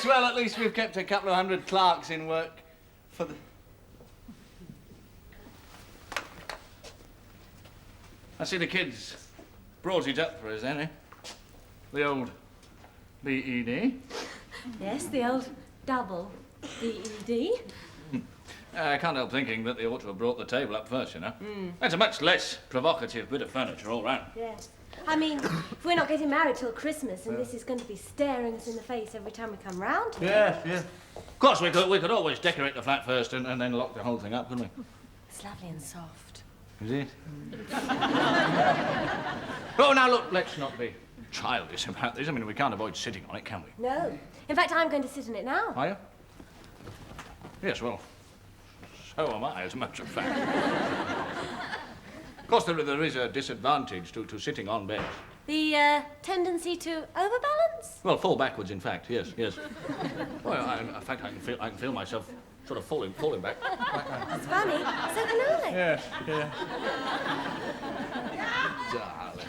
Yes, well, at least we've kept a couple of hundred clerks in work for the... I see the kids brought it up for us, then, eh? The old BED. Yes, the old double BED. I can't help thinking that they ought to have brought the table up first, you know. That's a much less provocative bit of furniture all round. Yes. I mean, if we're not getting married till Christmas and this is going to be staring us in the face every time we come round. Yes, yes. Of course, we could always decorate the flat first and then lock the whole thing up, couldn't we? It's lovely and soft. Is it? Oh, now look, let's not be childish about this. I mean, we can't avoid sitting on it, can we? No. In fact, I'm going to sit on it now. Are you? Yes, well, so am I, as a matter of fact. Of course, there is a disadvantage to sitting on beds. The tendency to overbalance? Well, fall backwards, in fact, yes, yes. Well, in fact, I can feel myself sort of falling back. That's funny. So can I. Yes, yeah. Darling.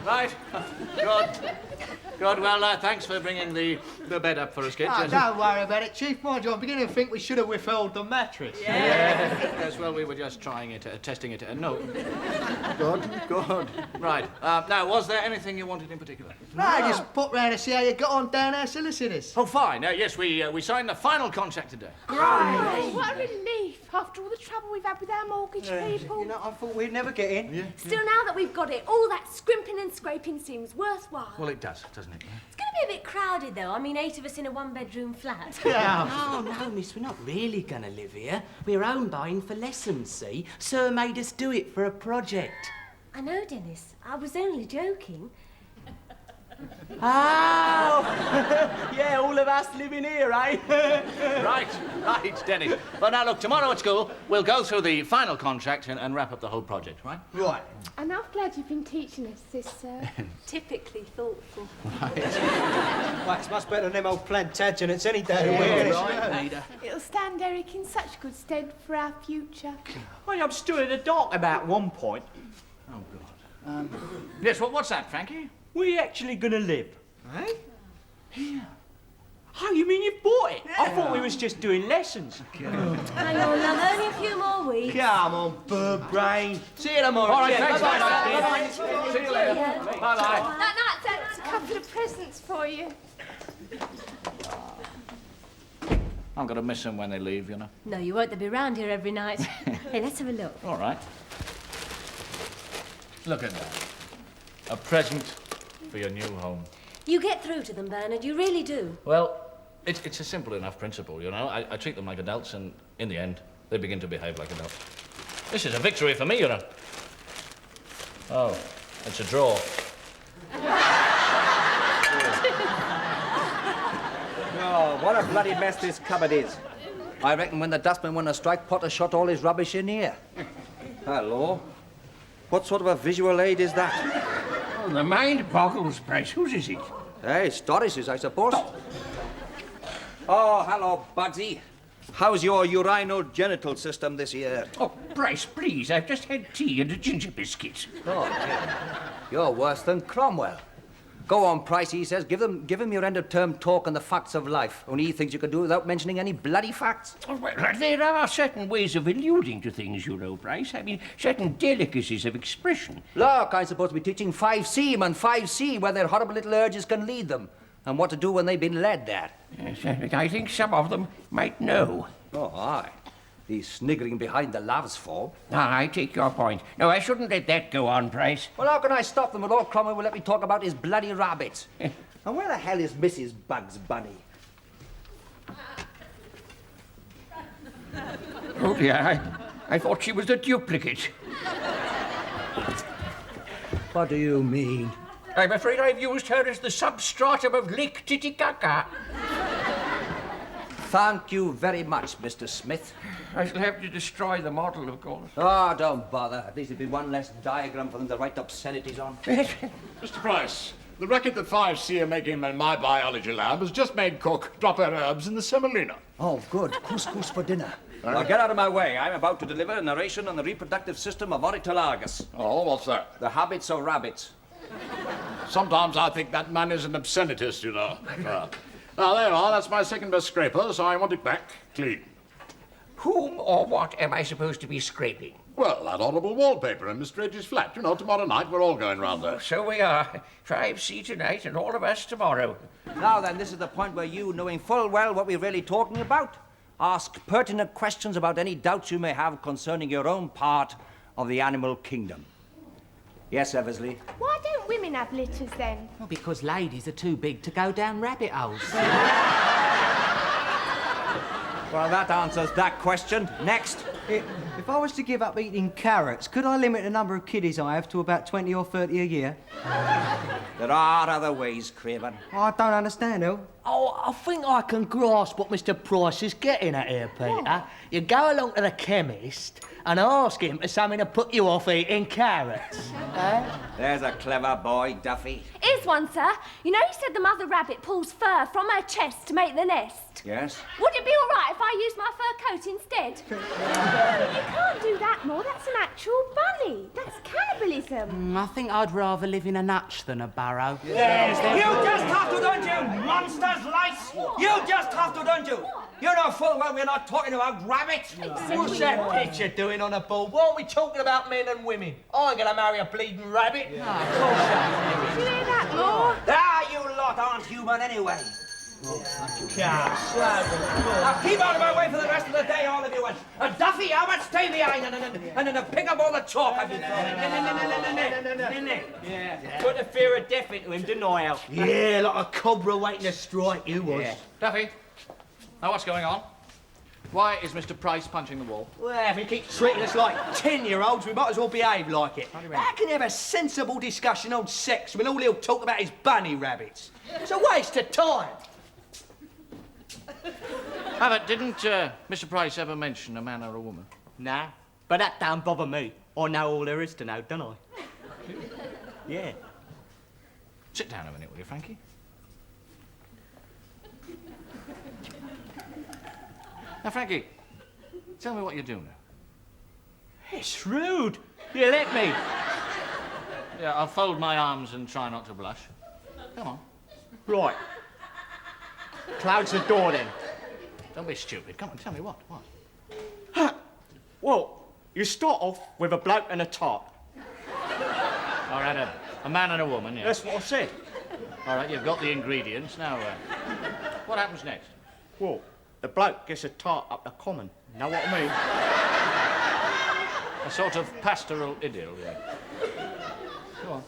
Right. Good. Well, thanks for bringing the bed up for us, kids. Oh, don't worry about it, Chief. Mind you, I'm beginning to think we should have withheld the mattress. Yes, well, we were just trying it, testing it. No. Good. Right. Now, was there anything you wanted in particular? No, I just popped round to see how you got on down our solicitors. Oh, fine. Yes, we signed the final contract today. Oh, what a relief after all the trouble we've had with our mortgage people. You know, I thought we'd never get in. Yeah. Still, now that we've got it, all that scrimping and scraping seems worthwhile. Well, it does, doesn't it? It's going to be a bit crowded, though. I mean, 8 of us in a one-bedroom flat. Yeah. Oh, no, miss, we're not really going to live here. We're homebuying for lessons, see? Sir made us do it for a project. I know, Dennis. I was only joking. Oh! Yeah, all of us living here, eh? Right, Dennis. But now, look, tomorrow at school, we'll go through the final contract and wrap up the whole project, right? Right. And I'm glad you've been teaching us this, Typically thoughtful. Right, it's much better than them old Plantagenets any day of the week, isn't it? Right, It'll stand Eric in such good stead for our future. Well, I'm still in the dark about one point. Oh, God. Yes, what's that, Frankie? We actually going to live. Eh? Yeah. Oh, you mean you bought it? I thought we was just doing lessons. Hang on, love. Only a few more weeks. Come on, bird brain. See you tomorrow. All right, Yeah, thanks, bye-bye. See you later. Bye-bye. That's a couple of presents for you. I'm going to miss them when they leave, you know. No, you won't. They'll be round here every night. Hey, let's have a look. All right. Look at that. A present for your new home. You get through to them, Bernard. You really do. Well, it's a simple enough principle, you know. I treat them like adults, and in the end, they begin to behave like adults. This is a victory for me, you know. Oh, it's a draw. Oh, what a bloody mess this cupboard is. I reckon when the dustman went to strike, Potter shot all his rubbish in here. Hello? What sort of a visual aid is that? Oh, the mind boggles, Bryce. Whose is it? Hey, it's Doris's, I suppose. Oh, hello, Bugsy. How's your urinogenital system this year? Oh, Bryce, please. I've just had tea and a ginger biscuit. Oh, dear. You're worse than Cromwell. Go on, Price, he says. Give him your end-of-term talk on the facts of life. Only he thinks you can do it without mentioning any bloody facts. Oh, well, there are certain ways of alluding to things, you know, Bryce. I mean, certain delicacies of expression. Look, I'm supposed to be teaching 5C, man, 5C, where their horrible little urges can lead them, and what to do when they've been led there. Yes, I think some of them might know. Oh, aye. He's sniggering behind the laughs for. Ah, I take your point. No, I shouldn't let that go on, Bryce. Well, how can I stop them when Lord Cromwell will let me talk about his bloody rabbits? And where the hell is Mrs. Bugs Bunny? Oh, dear, I thought she was a duplicate. What do you mean? I'm afraid I've used her as the substratum of Lake Titicaca. Thank you very much, Mr. Smith. I shall have to destroy the model, of course. Oh, don't bother. At least it'd be one less diagram for them to write obscenities on. Mr. Price, the record that 5C are making in my biology lab has just made Cook drop her herbs in the semolina. Oh, good. Couscous for dinner. Now, get out of my way. I'm about to deliver a narration on the reproductive system of Ornitholagus. Oh, what's that? The habits of rabbits. Sometimes I think that man is an obscenitist, you know. Now, there you are. That's my second best scraper, so I want it back clean. Whom or what am I supposed to be scraping? Well, that horrible wallpaper in Mr. Edge's flat. You know, tomorrow night we're all going round there. So we are. 5C tonight and all of us tomorrow. Now then, this is the point where you, knowing full well what we're really talking about, ask pertinent questions about any doubts you may have concerning your own part of the animal kingdom. Yes, Eversley? Why don't women have litters then? Well, because ladies are too big to go down rabbit holes. Well, that answers that question. Next. If I was to give up eating carrots, could I limit the number of kiddies I have to about 20 or 30 a year? There are other ways, Craven. I don't understand, El. Oh, I think I can grasp what Mr. Price is getting at here, Peter. You go along to the chemist and ask him for something to put you off eating carrots. There's a clever boy, Duffy. Here's one, sir. You know you said the mother rabbit pulls fur from her chest to make the nest? Yes? Would it be all right if I used my fur coat instead? You can't do that, Ma. That's an actual bunny. That's cannibalism. I think I'd rather live in a nutch than a burrow. You just have to, don't you, monsters, lice? You just have to, don't you? You know full well we're not talking about rabbits. What's that picture doing on a board? Why are we talking about men and women? I ain't gonna marry a bleeding rabbit. Did you hear that, Ma? Ah, you lot aren't human anyway. Now keep out of my way for the rest of the day, all of you. And Duffy, Abbott, stay behind and then pick up all the chalk I've been throwing. Yeah. Put the fear of death into him, didn't I, Al? Yeah, like a cobra waiting to strike you was. Yeah. Duffy, now what's going on? Why is Mr. Price punching the wall? Well, if he keeps treating us like 10-year-olds, we might as well behave like it. How can you have a sensible discussion on sex when all he'll talk about is bunny rabbits? It's a waste of time. Abbott, didn't Mr. Price ever mention a man or a woman? Nah, but that don't bother me. I know all there is to know, don't I? Yeah. Sit down a minute, will you, Frankie? Now, Frankie, tell me what you do now. It's rude. You let me. Yeah, I'll fold my arms and try not to blush. Come on. Right. Close the door, then. Don't be stupid. Come on, tell me what. What? Well, you start off with a bloke and a tart. All right, a man and a woman, yeah. That's what I said. All right, you've got the ingredients. Now, what happens next? Well, the bloke gets a tart up the common. Know what I mean? A sort of pastoral idyll, yeah. Go on.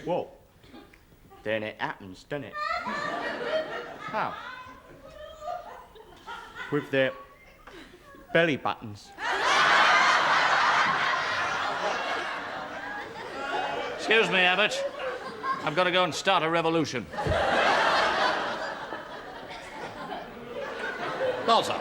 Well, then it happens, doesn't it? How? With their belly buttons. Excuse me, Abbott. I've got to go and start a revolution. Now, sir,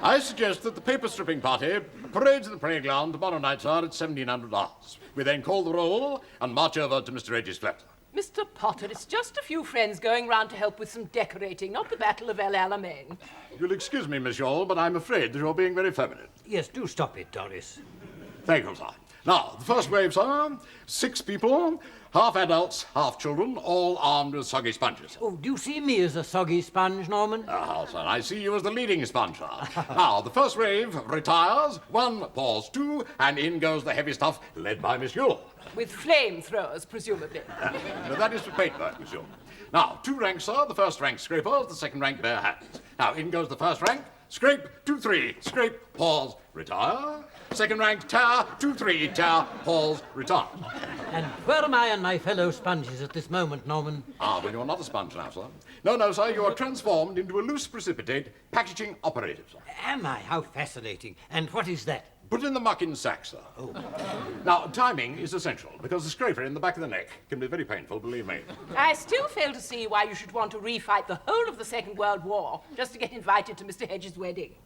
I suggest that the paper stripping party parades in the parade ground tomorrow night, sir, at 1700 hours. We then call the roll and march over to Mr. Edge's flat. Mr. Potter, it's just a few friends going round to help with some decorating, not the Battle of El Alamein. You'll excuse me, Miss Yall, but I'm afraid that you're being very feminine. Yes, do stop it, Doris. Thank you, sir. Now, the first wave, sir, 6 people, half adults, half children, all armed with soggy sponges. Oh, do you see me as a soggy sponge, Norman? Ah, sir, I see you as the leading sponge, sir. Now, the first wave retires, 1, pause 2, and in goes the heavy stuff, led by Miss Yule. With flamethrowers, presumably. Now, that is for paintwork, Miss Yule. Now, 2 ranks, sir. The first rank scrapers, the second rank bare hands. Now, in goes the first rank, scrape, 2, 3, scrape, pause, retire. Second rank, tear, 2, 3, tear, pause, retire. And where am I and my fellow sponges at this moment, Norman? Ah, well, you're not a sponge now, sir. No, sir, you are transformed into a loose precipitate packaging operative, sir. Am I? How fascinating. And what is that? Put in the muck in sack, sir. Oh. Now, timing is essential, because the scraper in the back of the neck can be very painful, believe me. I still fail to see why you should want to refight the whole of the Second World War just to get invited to Mr. Hedges' wedding.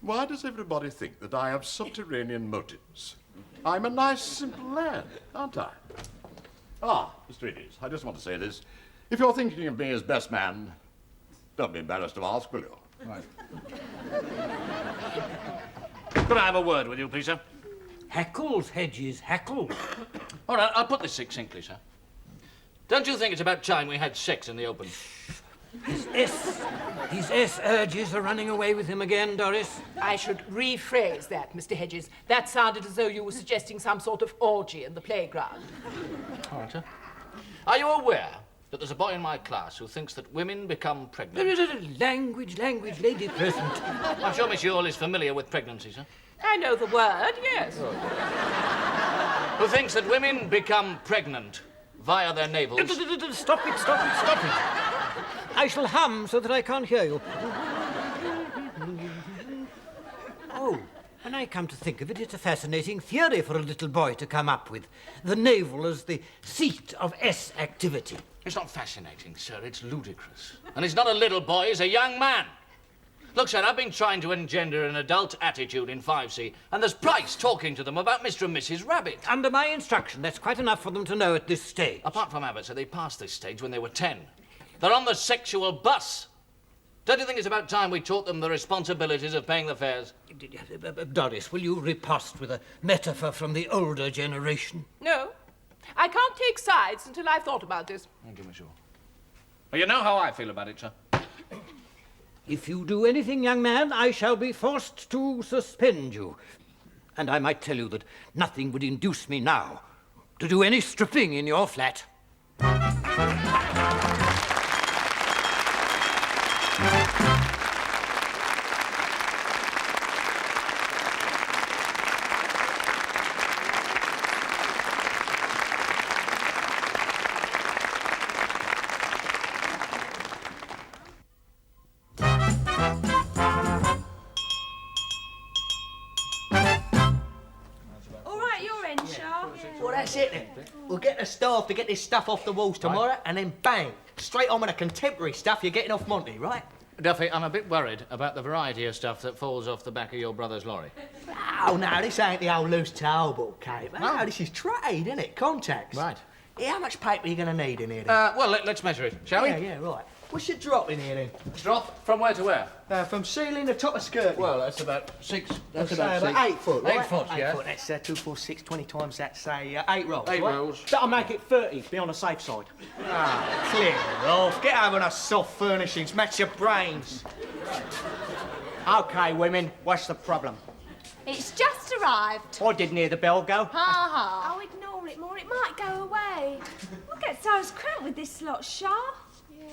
Why does everybody think that I have subterranean motives? I'm a nice, simple lad, aren't I? Ah, Mr. Edges, I just want to say this. If you're thinking of me as best man, don't be embarrassed to ask, will you? Right. Could I have a word with you, please, sir? Hackles, Hedges, hackles. All right, I'll put this succinctly, sir. Don't you think it's about time we had sex in the open? His S urges are running away with him again, Doris. I should rephrase that, Mr. Hedges. That sounded as though you were suggesting some sort of orgy in the playground. All right, sir. Are you aware that there's a boy in my class who thinks that women become pregnant? Language, lady present. I'm sure Miss Yule is familiar with pregnancy, sir. I know the word, yes. Who thinks that women become pregnant via their navels. Stop it. I shall hum so that I can't hear you. Oh, when I come to think of it, it's a fascinating theory for a little boy to come up with. The navel as the seat of S activity. It's not fascinating, sir. It's ludicrous. And he's not a little boy, he's a young man. Look, sir, I've been trying to engender an adult attitude in 5C, and there's Price talking to them about Mr. and Mrs. Rabbit. Under my instruction, that's quite enough for them to know at this stage. Apart from Abbott, sir, they passed this stage when they were 10. They're on the sexual bus. Don't you think it's about time we taught them the responsibilities of paying the fares? Doris, will you riposte with a metaphor from the older generation? No. I can't take sides until I've thought about this. Thank you, Miss Yule. Well, you know how I feel about it, sir. If you do anything, young man, I shall be forced to suspend you. And I might tell you that nothing would induce me now to do any stripping in your flat. Well, that's it then. We'll get the staff to get this stuff off the walls tomorrow, and then bang, straight on with the contemporary stuff you're getting off Monty, right? Duffy, I'm a bit worried about the variety of stuff that falls off the back of your brother's lorry. Oh, no, this ain't the old loose towel book, Kate. No, this is trade, isn't it? Contacts. Right. Yeah, how much paper are you going to need in here, then? Well, let's measure it, shall we? Yeah, right. What's your drop in here, then? Drop? From where to where? From ceiling to top of skirt. Well, that's about 6. That's Say about 6. 8 foot, right? 8 foot, yeah. 8 foot, that's 2, 4, 6, 20 times that, say, 8 rolls, 8 right? rolls. That'll make it 30, be on the safe side. Ah, clear off. Get over the soft furnishings, match your brains. OK, women, what's the problem? It's just arrived. I didn't hear the bell go. Ha ha. Oh, ignore it more. It might go away. We'll get so cramped with this lot, Shah. Yeah.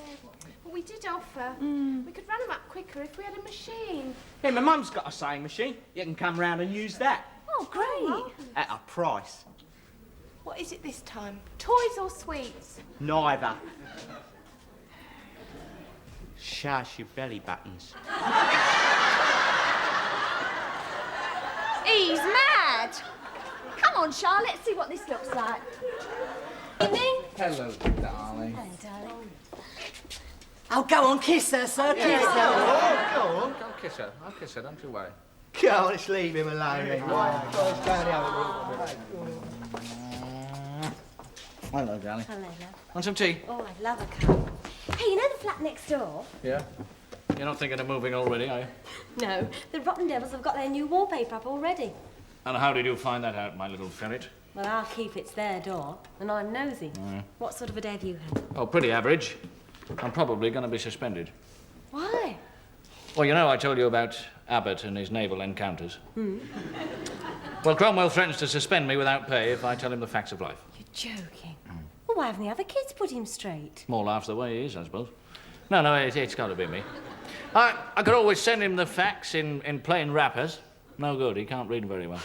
Well, we did offer. We could run them up quicker if we had a machine. Yeah, my mum's got a sewing machine. You can come round and use that. Oh, great. At a price. What is it this time? Toys or sweets? Neither. Shush your belly buttons. He's mad. Come on, Shah, let's see what this looks like. Evening. Hello, darling. Hello, darling. Oh, go on, kiss her, sir, kiss her. Oh, go on, go kiss her. I'll kiss her, don't you worry. Go on, let's leave him alone, then. Right, let's go in the other room. Hello, darling. Hello, love. Want some tea? Oh, I'd love a cup. Hey, you know the flat next door? Yeah. You're not thinking of moving already, are you? No, the Rotten Devils have got their new wallpaper up already. And how did you find that out, my little ferret? Well, I'll keep it's their door, and I'm nosy. What sort of a day have you had? Oh, pretty average. I'm probably going to be suspended. Why? Well, you know I told you about Abbott and his naval encounters. Well, Cromwell threatens to suspend me without pay if I tell him the facts of life. You're joking. Well, why haven't the other kids put him straight? More laughs the way he is, I suppose. No, it's got to be me. I could always send him the facts in plain wrappers. No good, he can't read very well.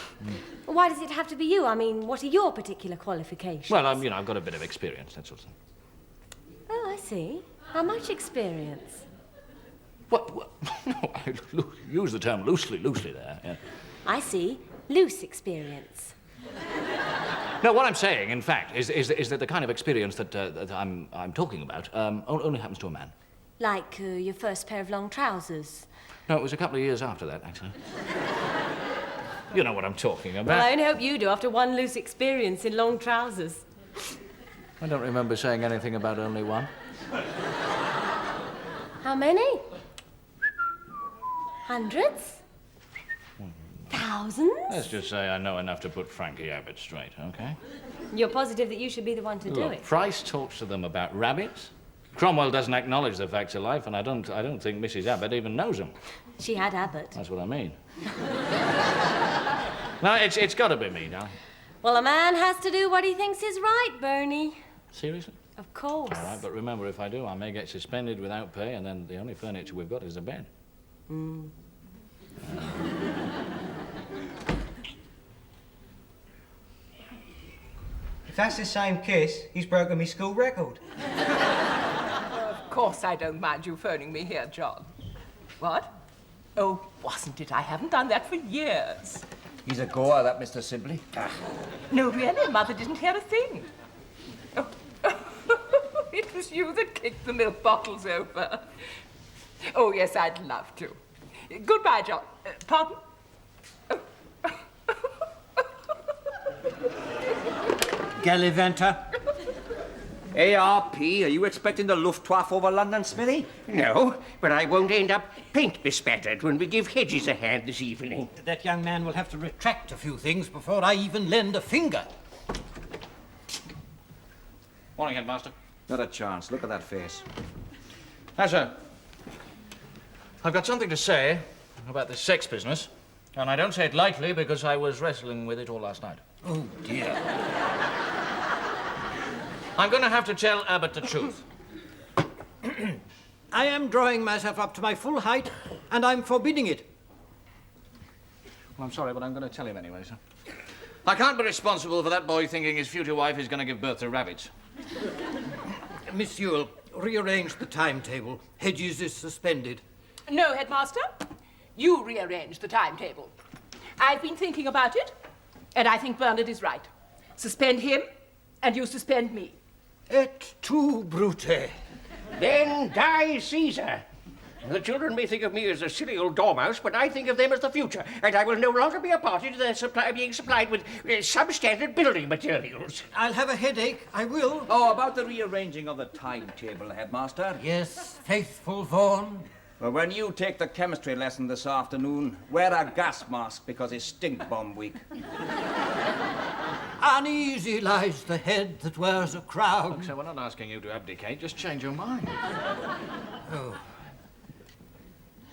Well, why does it have to be you? I mean, what are your particular qualifications? Well, I've got a bit of experience, that sort of thing. Oh, I see. How much experience? What? No, I use the term loosely there. Yeah. I see. Loose experience. No, what I'm saying, in fact, is that the kind of experience that I'm talking about only happens to a man. Like your first pair of long trousers. No, it was a couple of years after that, actually. You know what I'm talking about. Well, I only hope you do after one loose experience in long trousers. I don't remember saying anything about only one. How many? Hundreds? Thousands? Let's just say I know enough to put Frankie Abbott straight, okay? You're positive that you should be the one to do it? Price talks to them about rabbits. Cromwell doesn't acknowledge the facts of life, and I don't think Mrs. Abbott even knows them. She had Abbott. That's what I mean. No, it's got to be me now. Well, a man has to do what he thinks is right, Bernie. Seriously? Of course. All right, but remember, if I do, I may get suspended without pay, and then the only furniture we've got is a bed. If that's the same kiss, he's broken me school record. Of course I don't mind you phoning me here, John. What? Oh, wasn't it? I haven't done that for years. He's a goer, that Mr. Sibley. No, really, Mother didn't hear a thing. Oh. It was you that kicked the milk bottles over. Oh, yes, I'd love to. Goodbye, John. Pardon? Gallivanter. ARP, are you expecting the Luftwaffe over London, Smithy? No, but I won't end up paint bespattered when we give Hedges a hand this evening. That young man will have to retract a few things before I even lend a finger. Morning, Headmaster. Not a chance. Look at that face. Now, sir, I've got something to say about this sex business, and I don't say it lightly because I was wrestling with it all last night. Oh, dear. I'm going to have to tell Abbott the truth. I am drawing myself up to my full height, and I'm forbidding it. Well, I'm sorry, but I'm going to tell him anyway, sir. I can't be responsible for that boy thinking his future wife is going to give birth to rabbits. Miss Ewell, rearrange the timetable. Hedges is suspended. No, Headmaster. You rearrange the timetable. I've been thinking about it, and I think Bernard is right. Suspend him, and you suspend me. Et tu, Brute. Then die Caesar. The children may think of me as a silly old dormouse, but I think of them as the future, and I will no longer be a party to their being supplied with substandard building materials. I'll have a headache, I will. Oh, about the rearranging of the timetable, Headmaster. Yes, faithful Vaughan. Well, when you take the chemistry lesson this afternoon, wear a gas mask because it's stink bomb week. Uneasy lies the head that wears a crown. Look, sir, we're not asking you to abdicate. Just change your mind.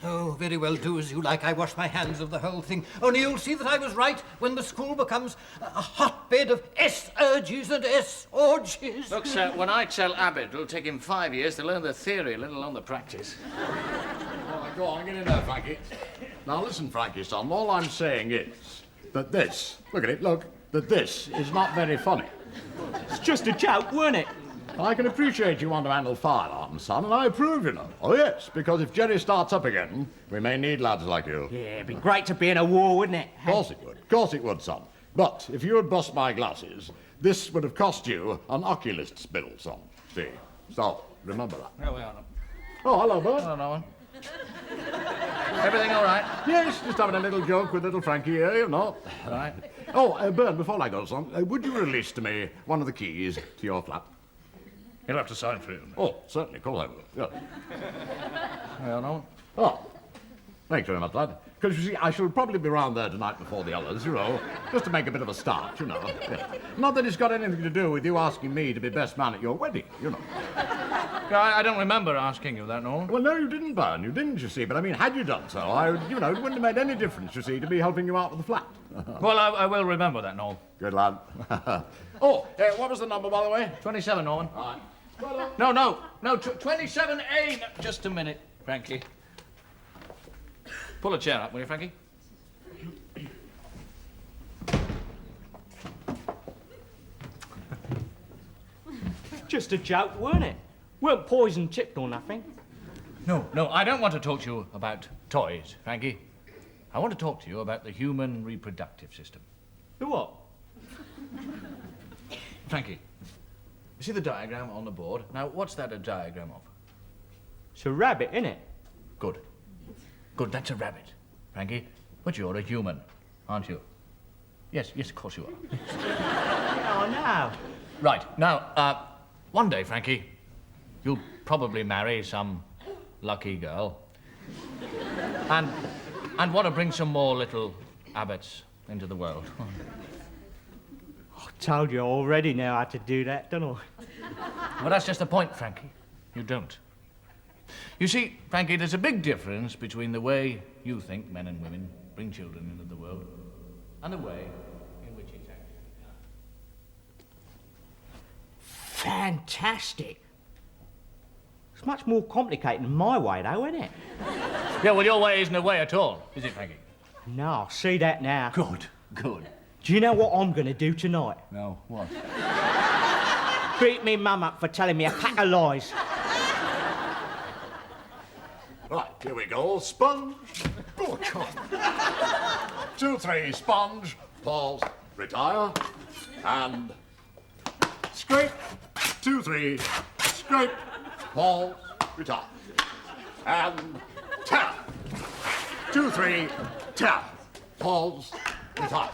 Oh, very well, do as you like. I wash my hands of the whole thing. Only you'll see that I was right when the school becomes a hotbed of S-urges and S-orgies. Look, sir, when I tell Abbott it'll take him 5 years to learn the theory, let alone the practice. All right, go on, get in there, Frankie. Now, listen, Frankie, son, all I'm saying is that this, look at it, look, that this is not very funny. It's just a joke, weren't it? I can appreciate you want to handle firearms, son, and I approve, you know. Oh, yes, because if Jerry starts up again, we may need lads like you. Yeah, it'd be great to be in a war, wouldn't it? Of course it would. Of course it would, son. But if you had bust my glasses, this would have cost you an oculist's bill, son. See? So, remember that. Here we are. Oh, hello, Bert. Hello, Nolan. Everything all right? Yes, just having a little joke with little Frankie here, you know. All right. Oh, Bern, before I go, son, would you release to me one of the keys to your flat? You'll have to sign for it. Oh, certainly, of course I will. Yeah. Well, Nolan. Oh, thanks very much, lad. Because, you see, I shall probably be round there tonight before the others, you know, just to make a bit of a start, you know. Yeah. Not that it's got anything to do with you asking me to be best man at your wedding, you know. I don't remember asking you that, Nolan. Well, no, you didn't, Bern, you didn't, you see. But, I mean, had you done so, it wouldn't have made any difference, you see, to be helping you out with the flat. Well, I will remember that, Nolan. Good lad. Oh, what was the number, by the way? 27, Nolan. All right. No, 27A. No, just a minute, Frankie. Pull a chair up, will you, Frankie? Just a joke, weren't it? Weren't poison chipped or nothing. No, I don't want to talk to you about toys, Frankie. I want to talk to you about the human reproductive system. The what? Frankie, you see the diagram on the board? Now, what's that a diagram of? It's a rabbit, innit? Good, that's a rabbit, Frankie. But you're a human, aren't you? Yes, of course you are. Oh, no. Right, now, one day, Frankie, you'll probably marry some lucky girl and want to bring some more little Abbott's into the world. I told you already now how to do that, don't I? Well, that's just the point, Frankie. You don't. You see, Frankie, there's a big difference between the way you think men and women bring children into the world and the way in which it's actually done. Fantastic. It's much more complicated than my way, though, isn't it? Yeah, well, your way isn't a way at all, is it, Frankie? No, I'll see that now. Good, good. Do you know what I'm going to do tonight? No, what? Beat me mum up for telling me a pack of lies. Right, here we go. Sponge. Oh, God. 2, 3, sponge. Pause. Retire. And scrape. 2, 3, scrape. Pause. Retire. And tap. 2, 3, tap. Pause. Retire.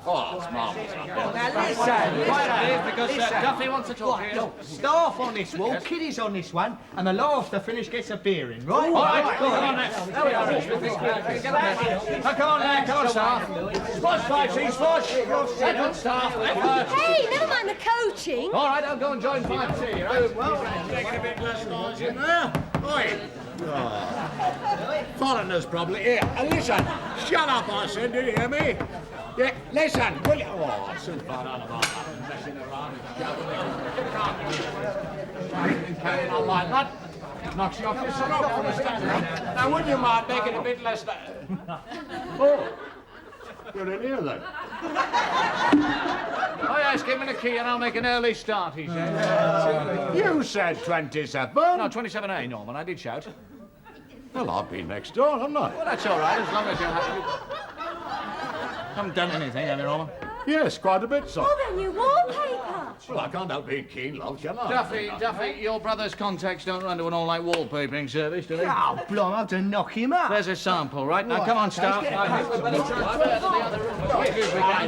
Oh, that's marvellous. Now Because Duffy wants to talk to you. Staff on this wall, kiddies on this one, and the last to finish gets a beering, right? All right, come on, then. There we are. Come on, then. Come on, staff. Squash fight, squash. Second staff. Hey, never mind the coaching. All right, I'll go and join 5C, right? Well, making a bit less noise in there. Oi. Oh. Foreigners probably here. And listen, shut up, I said, did you hear me? Yeah, listen, will you? Oh, I'm soon found out about that. Messing around and carrying on like that. Knocks you off your stroke, understand? Now, wouldn't you mind making a bit less... Oh, you're in here, then. Oh, yes, give me the key and I'll make an early start, he said. You said 27. No, 27A, Norman. I did shout. Well, I've been next door, haven't I? Well, that's all right, as long as you're happy. Haven't done anything, have you, Norman? Yes, quite a bit, so. Oh, their new wallpaper. Well, I can't help being keen, love, can I? Duffy, your brother's contacts don't run to an all-night wallpapering service, do they? Oh, blimey, I have to knock him up. There's a sample, right? Now, come on, staff. I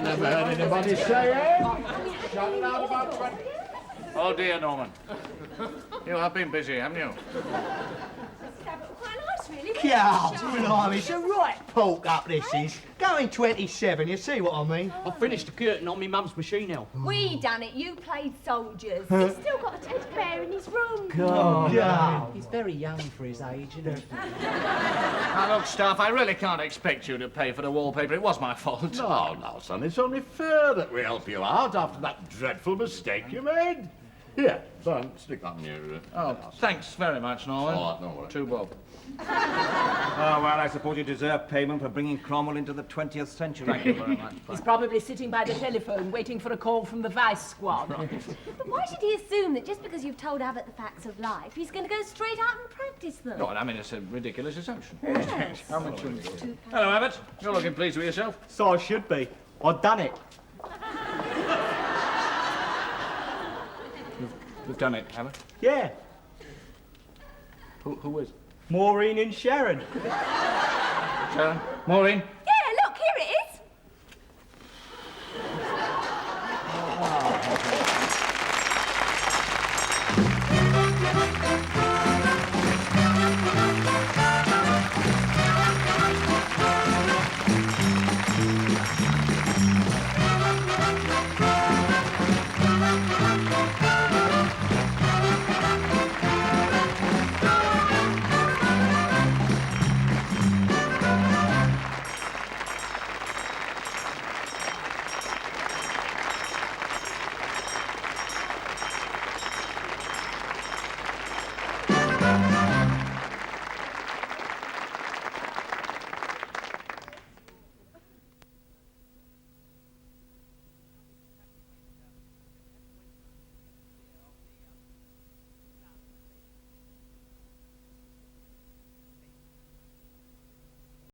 never heard anybody say it. Shouting out about 20. Oh, dear, Norman. You have been busy, haven't you? Quite nice, really. Yeah, blimey, it's a right pork up this is. Going 27, you see what I mean? I finished the curtain on my mum's machine now. We done it. You played soldiers. He's still got a teddy bear in his room. God, yeah. He's very young for his age, isn't he? Now, look, staff, I really can't expect you to pay for the wallpaper. It was my fault. No, no, son, it's only fair that we help you out after that dreadful mistake you made. Here, son, stick on your... Oh, thanks very much, Norman. Oh, no worries. Two bob. Oh, well, I suppose you deserve payment for bringing Cromwell into the 20th century. Thank you very much. He's probably sitting by the telephone waiting for a call from the Vice Squad. But why should he assume that just because you've told Abbott the facts of life, he's going to go straight out and practice them? No, I mean, it's a ridiculous assumption. Yes. How much will you... Hello, Abbott. You're looking pleased with yourself. So I should be. I've done it. You've done it, Abbott. Yeah. Who is? Maureen and Sharon. Sharon? Maureen,